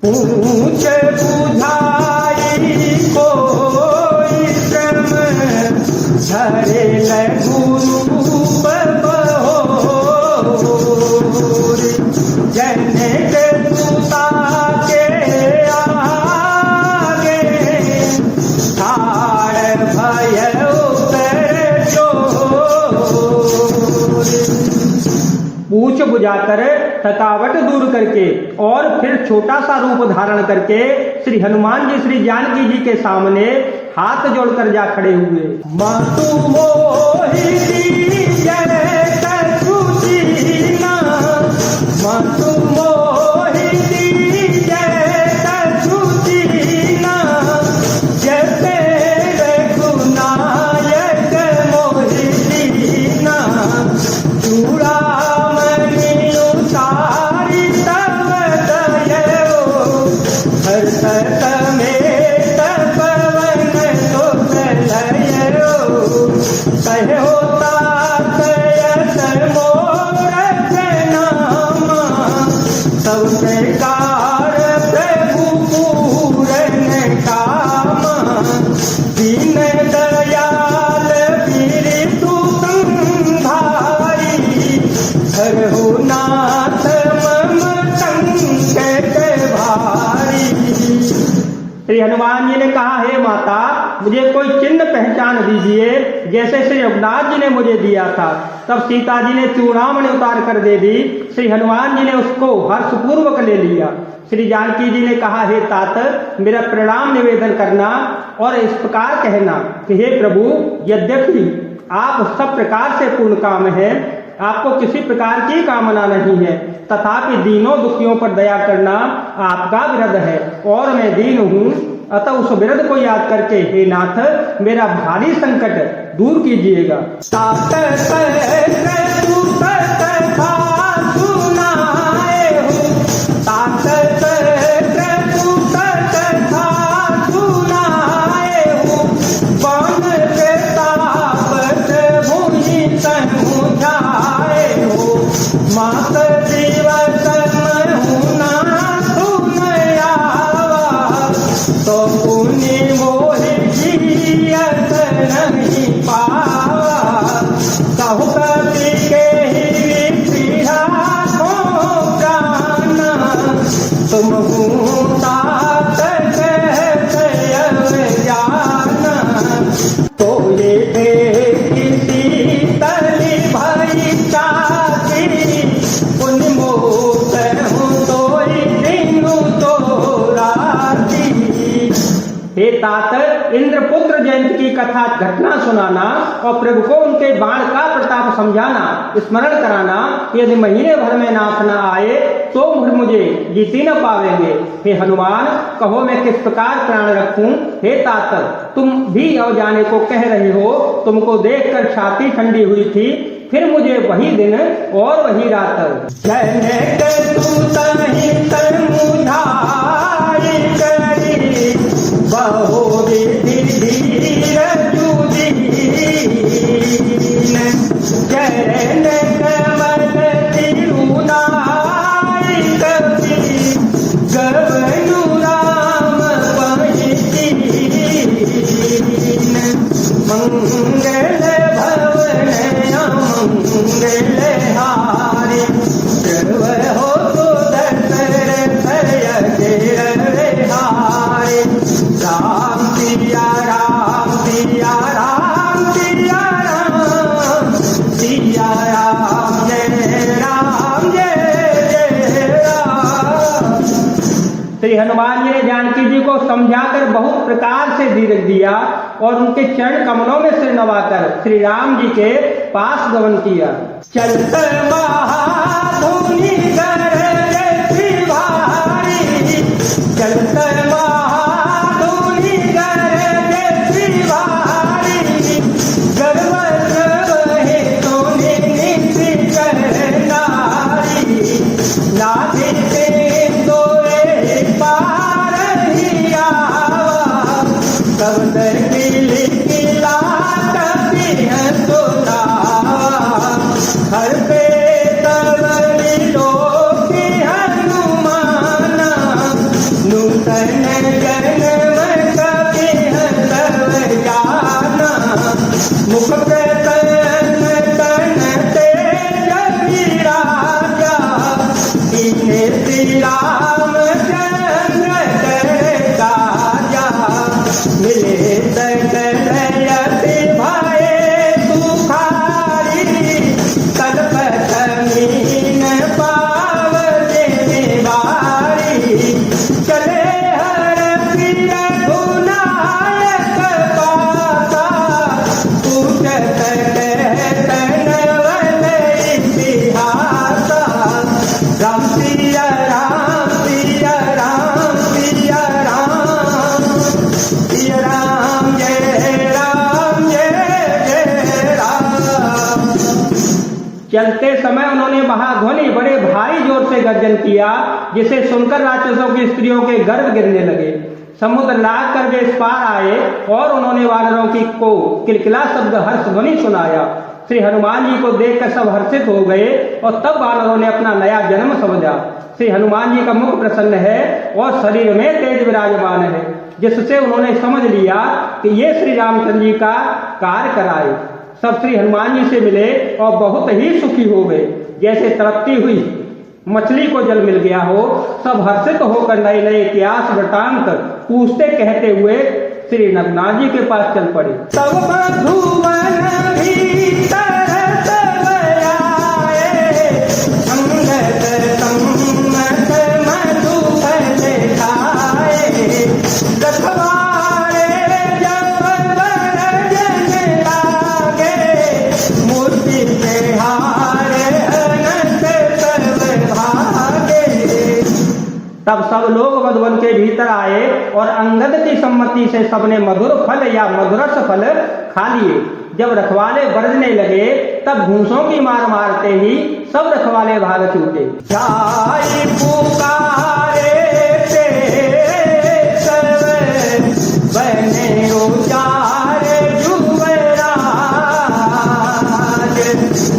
पूछ बुझाई कोई श्रम धरे गुरु जनक सुता के आगे ठाड़ भय उतर पूछ बुझाकर थकावट दूर करके और फिर छोटा सा रूप धारण करके श्री हनुमान जी श्री जानकी जी के सामने हाथ जोड़कर जा खड़े हुए। मातु मोहिनी जय कछुचीना, मातु मोहिनी जय कछुचीना, जैसे रघुनायक मोहिनीना, चूड़ा श्री हनुमान जी ने कहा, हे माता मुझे कोई चिन्ह पहचान दीजिए जैसे श्री रघुनाथ जी ने मुझे दिया था। तब सीता जी ने चूड़ामणि उतार कर दे दी। श्री हनुमान जी ने उसको हर्षपूर्वक ले लिया। श्री जानकी जी ने कहा, हे तात मेरा प्रणाम निवेदन करना और इस प्रकार कहना कि हे प्रभु, यद्यपि आप सब प्रकार से पूर्ण काम है, आपको किसी प्रकार की कामना नहीं है, तथापि दीनों दुखियों पर दया करना आपका विरध है और मैं दीन हूँ। अतः उस विरध को याद करके हे नाथ मेरा भारी संकट दूर कीजिएगा। हे तात, इंद्रपुत्र जयंत की कथा घटना सुनाना और प्रभु को उनके बाण का प्रताप समझाना, स्मरण कराना। यदि महीने भर में नाथ न आए तो मुझे जीती न पावेंगे। हे हनुमान, कहो मैं किस प्रकार प्राण रखूं। हे तात, तुम भी अवजाने को कह रहे हो। तुमको देखकर छाती ठंडी हुई थी। फिर मुझे वही दिन और वही रात श्री हनुमान जी ने जानकी जी को समझाकर बहुत प्रकार से धीरज दिया और उनके चरण कमलों में सिर नवाकर श्री राम जी के पास गमन किया। चलत महाधुनि गरजे भारी, चलत महाधुनि गरजे भारी, गर्व वहे तो निधि कर नारी, लाभिते हर पे तवली लोके चलते समय उन्होंने महाध्वनि बड़े भारी जोर से गर्जन किया, जिसे सुनकर राक्षसों की स्त्रियों के गर्भ गिरने लगे। समुद्र लाग कर वे इस पार आए और उन्होंने वानरों की को किलकिला शब्द हर्ष ध्वनि सुनाया। श्री हनुमान जी को देखकर सब हर्षित हो गए और तब वानरों ने अपना नया जन्म समझा। श्री हनुमान जी का मुख प्रसन्न है और शरीर में तेज विराजमान है, जिससे उन्होंने समझ लिया कि ये श्री रामचंद्र जी का कार्य कराए। सब श्री हनुमान जी से मिले और बहुत ही सुखी हो गए, जैसे तड़पती हुई मछली को जल मिल गया हो। सब हर्षित होकर नए नए इतिहास वृतांत पूछते कहते हुए श्री रघुनाथ जी के पास चल पड़े। तब मधुवन भीतर सब आए, अंगद सम्मत मधु फल खाए। रखवारे जब बरजन लागे, मूर्ति पे हारे अनंत सब भागे। तब सब लोग मधुवन के भीतर आए और अंगद की सम्मति से सबने मधुर फल या मधुरस फल खा लिए। जब रखवाले बरसने लगे तब घूंसों की मार मारते ही सब रखवाले भाग छूटे। जाई पुकारे सब बने उचारे युवराज,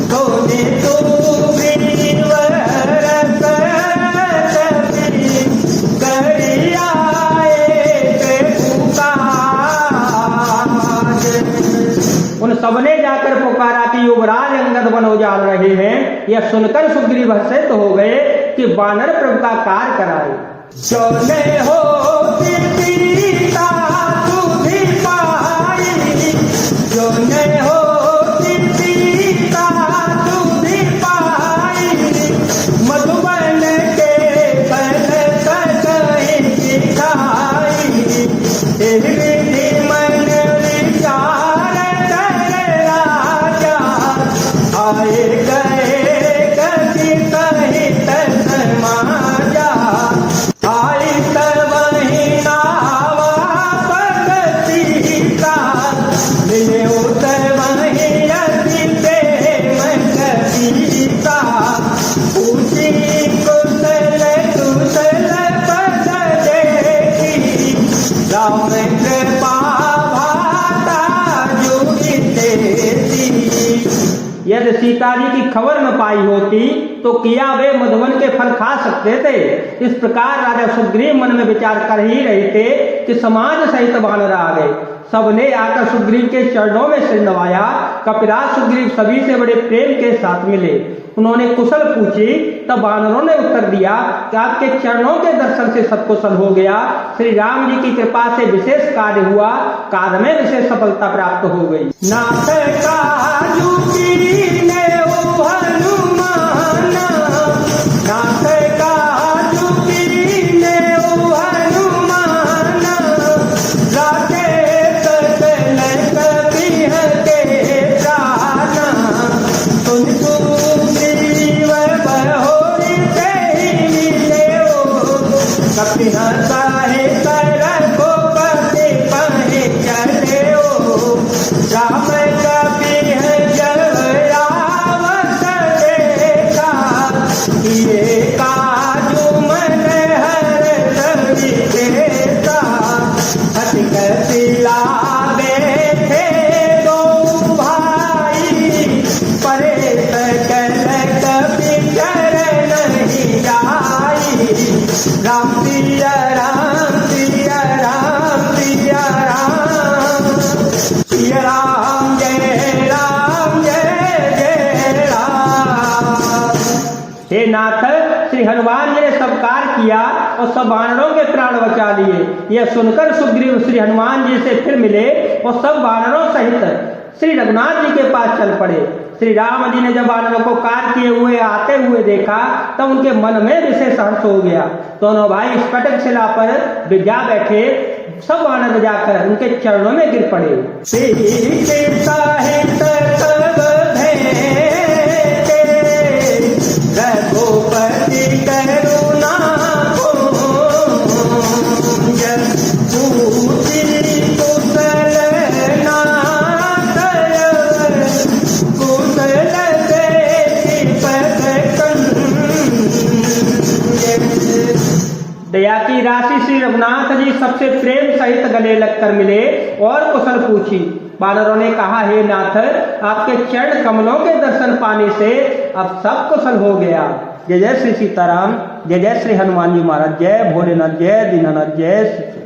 सोने तो उन सबने जाकर पुकारा कि युवराज अंगद वन उजाड़ रहे हैं। यह सुनकर सुग्रीव हर्षित हो गए कि वानर प्रभु का कार्य कराए। सोने हो सीता सुधि पाई, सोने हो सीता सुधि पाई। मधुबन के फल सही सिखाई, मन विचार आए गए कति सहित समाजा। आई तब ही नावा पग सीता, मिले तब ही अति प्रेम सीता। पूछी कुशल कुशल पद देखी, राम कृपा भाता जुगी तेती। यदि सीता जी की खबर न पाई होती तो किया वे मधुवन के फल खा सकते थे। इस प्रकार राजा सुग्रीव मन में विचार कर ही रहे थे कि समाज सहित वानर आ गए। सबने आकर सुग्रीव के चरणों में सिर नवाया। कपिराज सुग्रीव सभी से बड़े प्रेम के साथ मिले। उन्होंने कुशल पूछी तब वानरों ने उत्तर दिया कि आपके चरणों के दर्शन से सब कुशल हो गया। श्री राम जी की कृपा से विशेष कार्य हुआ, कार्य में विशेष सफलता प्राप्त हो गई। नाथ काजू कीने ओ हनुमान, नाथ काजू कीने ओ हनुमान। राकेश तलक बिह के प्राण, सुन सुग्रीव बहोरी ते मिले ओ। कपिह साहे कर को पति पहे चले ओ। राम कपिह जब आवत देखा, ये काजू मन हर सभी देता। हति कपिला बैठे दो भाई, परे सकल कपि चरण नहीं जाई। राम सिया राम सिया राम सिया राम, सिया राम जय जय राम। हे नाथ, श्री हनुमान जी ने सब कार्य किया और सब वानरों के प्राण बचा लिए। यह सुनकर सुग्रीव श्री हनुमान जी से फिर मिले और सब वानरों सहित श्री रघुनाथ जी के पास चल पड़े। श्री राम जी ने जब वानरों को कार्य किए हुए आते हुए देखा तब उनके मन में विशेष हर्ष हो गया। दोनों भाई स्फटिक शिला पर बिजा बैठे, सब वानर जाकर उनके चरणों में गिर पड़े। रघुपति करुणा कुशल श्री रघुनाथ जी सबसे प्रेम सहित गले लगकर मिले और कुशल पूछी। वानरों ने कहा, हे नाथ, आपके चरण कमलों के दर्शन पाने से अब सब कुशल हो गया। जय जय श्री सीताराम, जय जय श्री हनुमान जी महाराज, जय भोलेनाथ, जय दीनानाथ, जय श्री